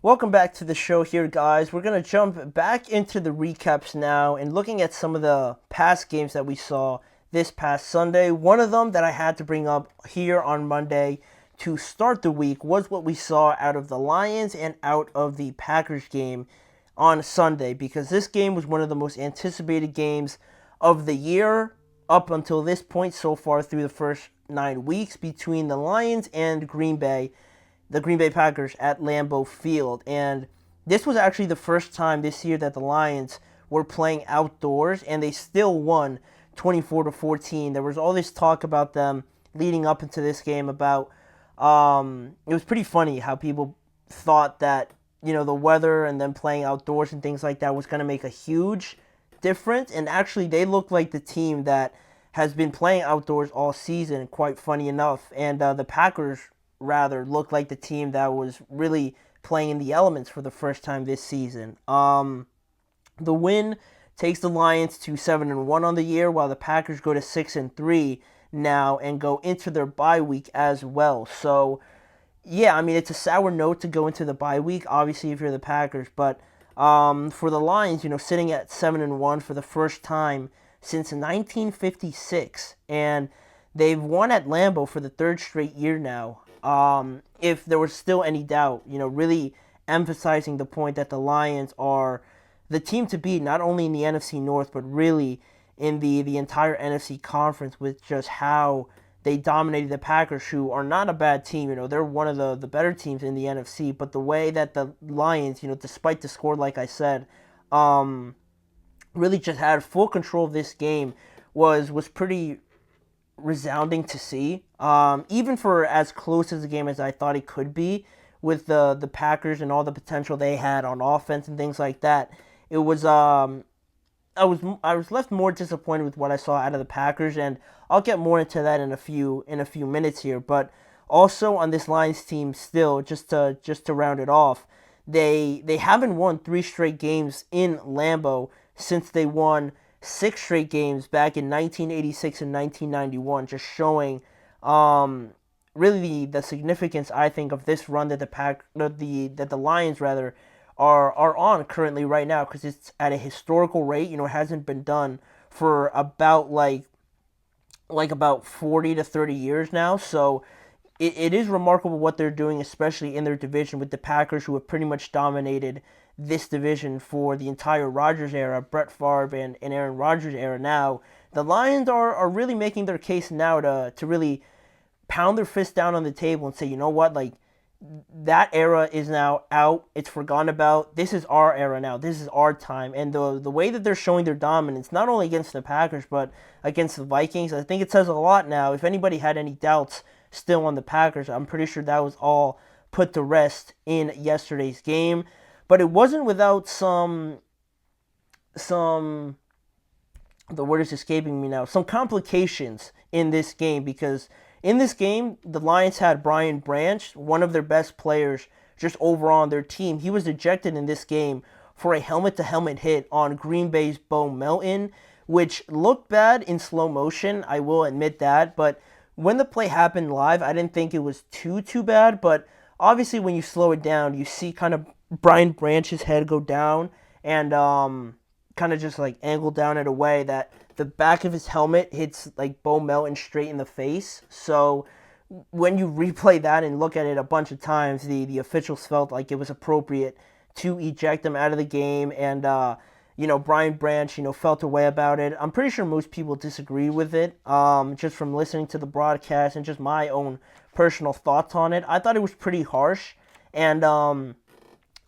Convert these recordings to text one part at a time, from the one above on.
Welcome back to the show here, guys. We're going to jump back into the recaps now and looking at some of the past games that we saw this past Sunday. One of them that I had to bring up here on Monday to start the week was what we saw out of the Lions and out of the Packers game on Sunday, because this game was one of the most anticipated games of the year up until this point so far through the first 9 weeks between the Lions and the Green Bay Packers at Lambeau Field. And this was actually the first time this year that the Lions were playing outdoors, and they still won 24-14. There was all this talk about them leading up into this game about it was pretty funny how people thought that, the weather and them playing outdoors and things like that was going to make a huge difference. And actually, they look like the team that has been playing outdoors all season, quite funny enough. And the Packers rather looked like the team that was really playing in the elements for the first time this season. The win takes the Lions to 7-1 on the year, while the Packers go to 6-3 now and go into their bye week as well. So, yeah, I mean, it's a sour note to go into the bye week, obviously, if you're the Packers. But for the Lions, sitting at 7-1 for the first time since 1956, and they've won at Lambeau for the third straight year now. If there was still any doubt, really emphasizing the point that the Lions are the team to beat, not only in the NFC North, but really in the entire NFC conference, with just how they dominated the Packers, who are not a bad team. They're one of the better teams in the NFC, but the way that the Lions, despite the score, like I said, really just had full control of this game was pretty resounding to see. Even for as close as a game as I thought it could be, with the Packers and all the potential they had on offense and things like that, it was I was left more disappointed with what I saw out of the Packers, and I'll get more into that in a few minutes here. But also on this Lions team, still just to round it off, they haven't won 3 straight games in Lambeau since they won 6 straight games back in 1986 and 1991, just showing really the significance, I think, of this run that the Lions rather are on currently right now, because it's at a historical rate. It hasn't been done for about about 40 to 30 years now. So it is remarkable what they're doing, especially in their division with the Packers, who have pretty much dominated this division for the entire Rodgers era, Brett Favre and Aaron Rodgers era. Now the Lions are really making their case now to really pound their fist down on the table and say, you know what, like, that era is now out. It's forgotten about. This is our era now. This is our time. And the way that they're showing their dominance, not only against the Packers, but against the Vikings, I think it says a lot now. If anybody had any doubts still on the Packers, I'm pretty sure that was all put to rest in yesterday's game. But it wasn't without some the word is escaping me now, some complications in this game, because in this game, the Lions had Brian Branch, one of their best players just overall on their team. He was ejected in this game for a helmet-to-helmet hit on Green Bay's Bo Melton, which looked bad in slow motion, I will admit that. But when the play happened live, I didn't think it was too bad. But obviously when you slow it down, you see kind of Brian Branch's head go down and kind of just like angle down in a way that the back of his helmet hits like Bo Melton straight in the face. So when you replay that and look at it a bunch of times, the officials felt like it was appropriate to eject him out of the game. And Brian Branch felt a way about it. I'm pretty sure most people disagree with it, just from listening to the broadcast and just my own personal thoughts on it. I thought it was pretty harsh, and I'm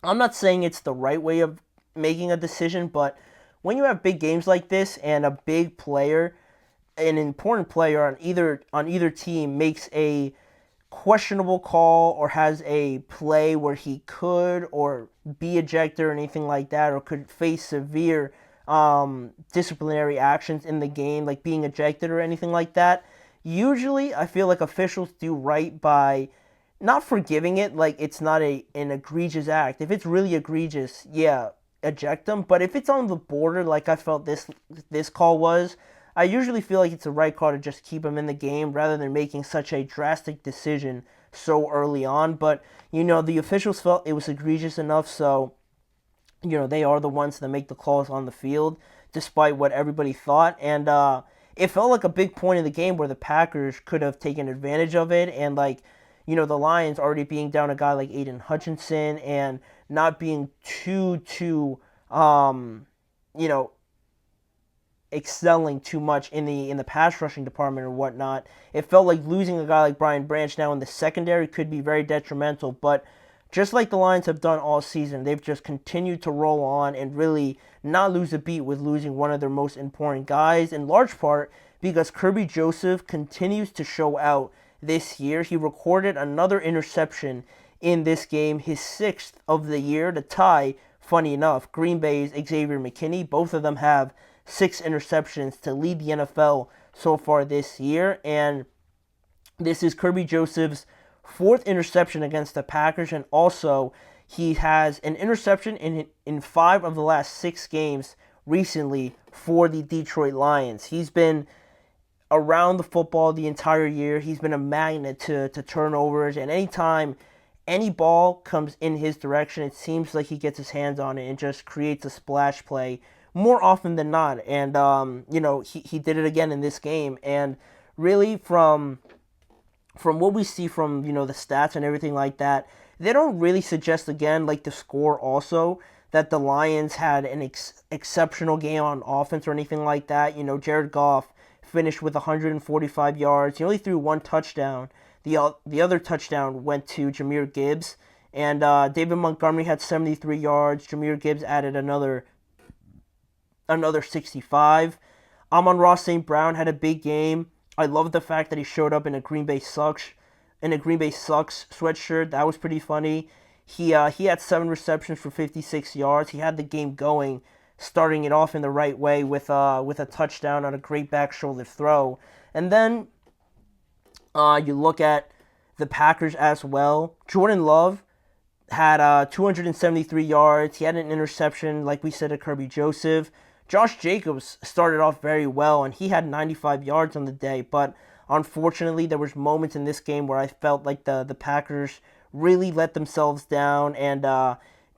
not saying it's the right way of making a decision, but when you have big games like this and a big player, an important player on either team makes a questionable call or has a play where he could or be ejected or anything like that, or could face severe disciplinary actions in the game, like being ejected or anything like that, usually I feel like officials do right by not forgiving it, like it's not an egregious act. If it's really egregious, yeah, eject them. But if it's on the border, like I felt this call was, I usually feel like it's the right call to just keep him in the game rather than making such a drastic decision so early on. But, the officials felt it was egregious enough, so, they are the ones that make the calls on the field, despite what everybody thought. And it felt like a big point in the game where the Packers could have taken advantage of it. And, the Lions already being down a guy like Aidan Hutchinson and not being too, excelling too much in the pass rushing department or whatnot. It felt like losing a guy like Brian Branch now in the secondary could be very detrimental. But just like the Lions have done all season, they've just continued to roll on and really not lose a beat with losing one of their most important guys, in large part because Kerby Joseph continues to show out this year. He recorded another interception in this game, his 6th of the year, to tie, funny enough, Green Bay's Xavier McKinney. Both of them have 6 interceptions to lead the NFL so far this year, and this is Kerby Joseph's 4th interception against the Packers, and also he has an interception in 5 of the last 6 games recently for the Detroit Lions. He's been around the football the entire year. He's been a magnet to turnovers, and anytime any ball comes in his direction, it seems like he gets his hands on it and just creates a splash play more often than not. And, he did it again in this game. And really from what we see from, the stats and everything like that, they don't really suggest, again, like the score also, that the Lions had an exceptional game on offense or anything like that. Jared Goff finished with 145 yards. He only threw 1 touchdown. The other touchdown went to Jahmyr Gibbs. And David Montgomery had 73 yards. Jahmyr Gibbs added another 65. Amon-Ra St. Brown had a big game. I love the fact that he showed up in a Green Bay Sucks sweatshirt. That was pretty funny. He had 7 receptions for 56 yards. He had the game going, starting it off in the right way with a touchdown on a great back shoulder throw. And then you look at the Packers as well. Jordan Love had 273 yards. He had an interception, like we said, to Kerby Joseph. Josh Jacobs started off very well, and he had 95 yards on the day. But unfortunately, there was moments in this game where I felt like the Packers really let themselves down, and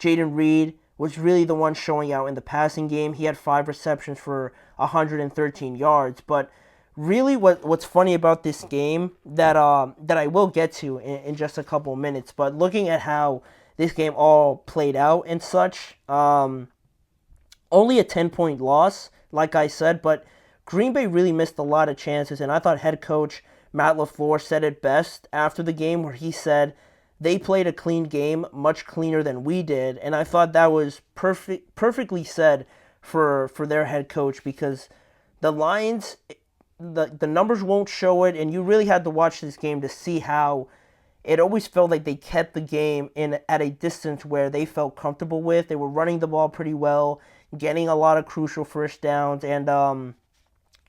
Jayden Reed was really the one showing out in the passing game. He had 5 receptions for 113 yards. But really what's funny about this game that I will get to in just a couple of minutes, but looking at how this game all played out and such, only a 10-point loss, like I said, but Green Bay really missed a lot of chances, and I thought head coach Matt LaFleur said it best after the game, where he said they played a clean game, much cleaner than we did, and I thought that was perfectly said for their head coach, because the Lions, the numbers won't show it, and you really had to watch this game to see how it always felt like they kept the game at a distance where they felt comfortable with. They were running the ball pretty well, getting a lot of crucial first downs, and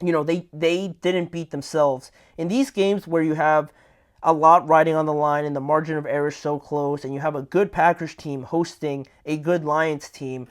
they didn't beat themselves. In these games where you have a lot riding on the line and the margin of error is so close, and you have a good Packers team hosting a good Lions team,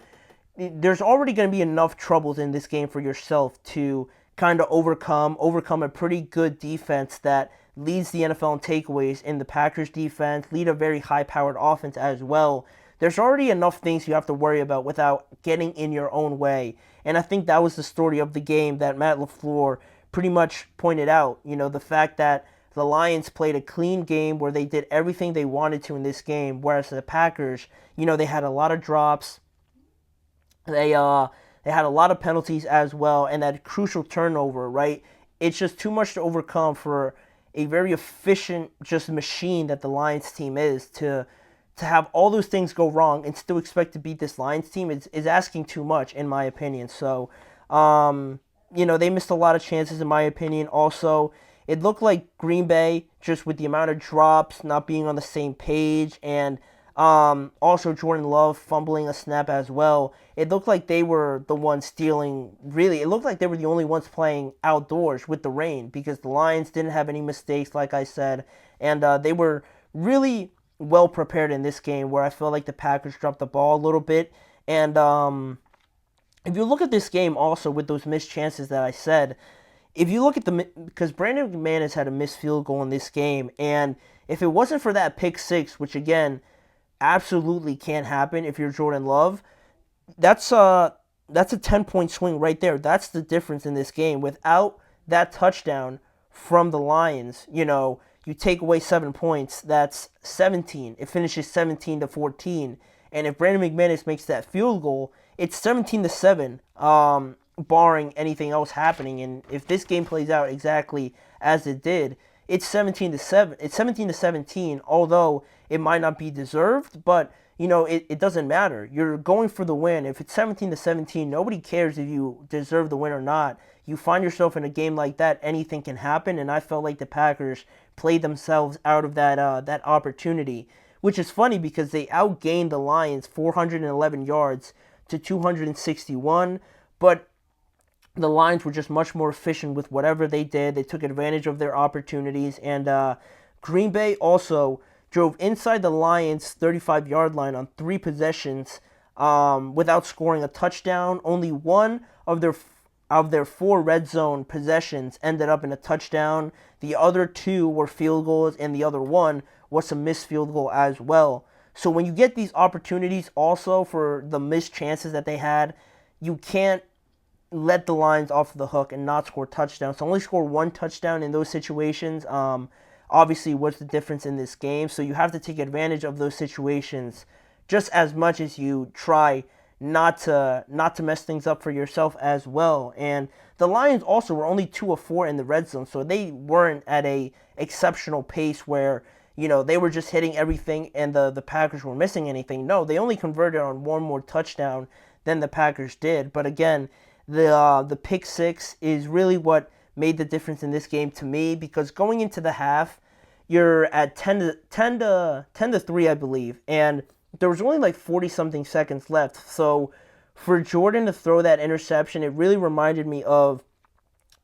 there's already going to be enough troubles in this game for yourself to kind of overcome a pretty good defense that leads the NFL in takeaways in the Packers defense, lead a very high-powered offense as well. There's already enough things you have to worry about without getting in your own way. And I think that was the story of the game that Matt LaFleur pretty much pointed out. The fact that the Lions played a clean game where they did everything they wanted to in this game, whereas the Packers, they had a lot of drops. They had a lot of penalties as well, and that crucial turnover, right? It's just too much to overcome for a very efficient just machine that the Lions team is to have all those things go wrong and still expect to beat this Lions team is asking too much, in my opinion. So, they missed a lot of chances, in my opinion. Also, it looked like Green Bay, just with the amount of drops, not being on the same page, and also Jordan Love fumbling a snap as well. It looked like they were the ones stealing, really. It looked like they were the only ones playing outdoors with the rain, because the Lions didn't have any mistakes, like I said, and they were really well prepared in this game, where I feel like the Packers dropped the ball a little bit. And if you look at this game also with those missed chances that I said, if you look at because Brandon McManus had a missed field goal in this game, and if it wasn't for that pick six, which again, absolutely can't happen if you're Jordan Love, that's a 10-point swing right there. That's the difference in this game. Without that touchdown from the Lions, you take away 7 points, that's 17. It finishes 17-14. And if Brandon McManus makes that field goal, it's 17-7, barring anything else happening. And if this game plays out exactly as it did, it's 17-7. It's 17-17, although it might not be deserved, but it doesn't matter. You're going for the win. If it's 17-17, nobody cares if you deserve the win or not. You find yourself in a game like that, anything can happen, and I felt like the Packers played themselves out of that opportunity, which is funny because they outgained the Lions 411 yards to 261, but the Lions were just much more efficient with whatever they did. They took advantage of their opportunities, and Green Bay also drove inside the Lions' 35-yard line on 3 possessions without scoring a touchdown. Only one of their 4 red zone possessions ended up in a touchdown. The other 2 were field goals, and the other one was a missed field goal as well. So when you get these opportunities also for the missed chances that they had, you can't let the Lions off the hook and not score touchdowns. So only score 1 touchdown in those situations obviously was the difference in this game. So you have to take advantage of those situations just as much as you try not to mess things up for yourself as well. And the Lions also were only 2 of 4 in the red zone, so they weren't at a exceptional pace where they were just hitting everything and the Packers were missing anything. No, they only converted on 1 more touchdown than the Packers did. But again, the pick six is really what made the difference in this game to me, because going into the half, you're at 10 to 3, I believe, and there was only like 40-something seconds left. So for Jordan to throw that interception, it really reminded me of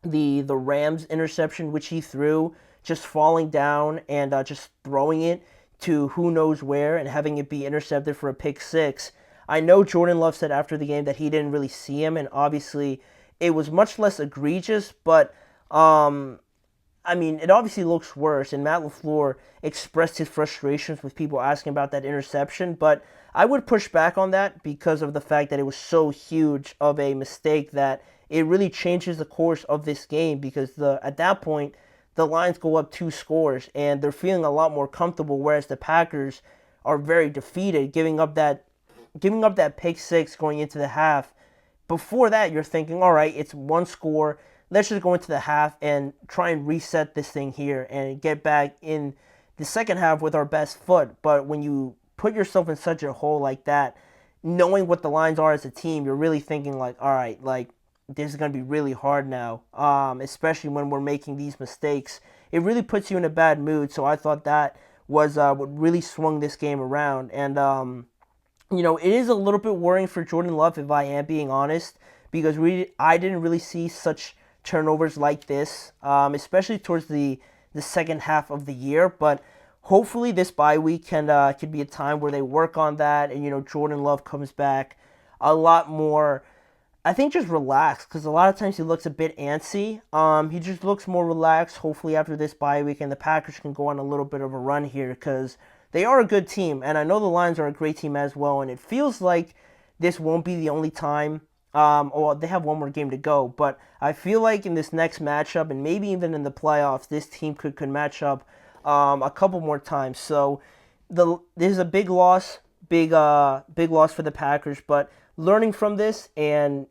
the Rams interception, which he threw, just falling down and just throwing it to who knows where and having it be intercepted for a pick six. I know Jordan Love said after the game that he didn't really see him, and obviously it was much less egregious, but it obviously looks worse, and Matt LaFleur expressed his frustrations with people asking about that interception, but I would push back on that because of the fact that it was so huge of a mistake that it really changes the course of this game, because at that point, the Lions go up 2 scores, and they're feeling a lot more comfortable, whereas the Packers are very defeated, giving up that pick six going into the half. Before that, you're thinking, all right, it's 1 score, let's just go into the half and try and reset this thing here and get back in the second half with our best foot. But when you put yourself in such a hole like that, knowing what the Lions are as a team, you're really thinking like, all right, like this is going to be really hard now, especially when we're making these mistakes. It really puts you in a bad mood. So I thought that was what really swung this game around. And, it is a little bit worrying for Jordan Love, if I am being honest, because I didn't really see such turnovers like this, especially towards the second half of the year. But hopefully this bye week could be a time where they work on that, and Jordan Love comes back a lot more, I think, just relaxed, because a lot of times he looks a bit antsy. He just looks more relaxed, hopefully, after this bye week, and the Packers can go on a little bit of a run here, because they are a good team, and I know the Lions are a great team as well, and it feels like this won't be the only time. Or they have 1 more game to go, but I feel like in this next matchup, and maybe even in the playoffs, this team could match up a couple more times. So this is a big loss for the Packers, but learning from this and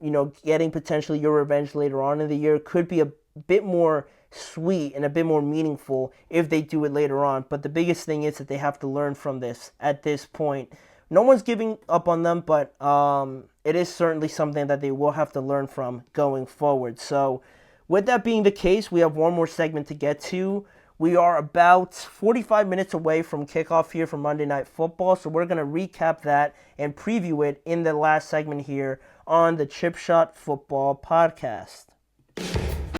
getting potentially your revenge later on in the year could be a bit more sweet and a bit more meaningful if they do it later on. But the biggest thing is that they have to learn from this at this point. No one's giving up on them, but it is certainly something that they will have to learn from going forward. So with that being the case, we have 1 more segment to get to. We are about 45 minutes away from kickoff here for Monday Night Football, so we're going to recap that and preview it in the last segment here on the Chip Shot Football Podcast.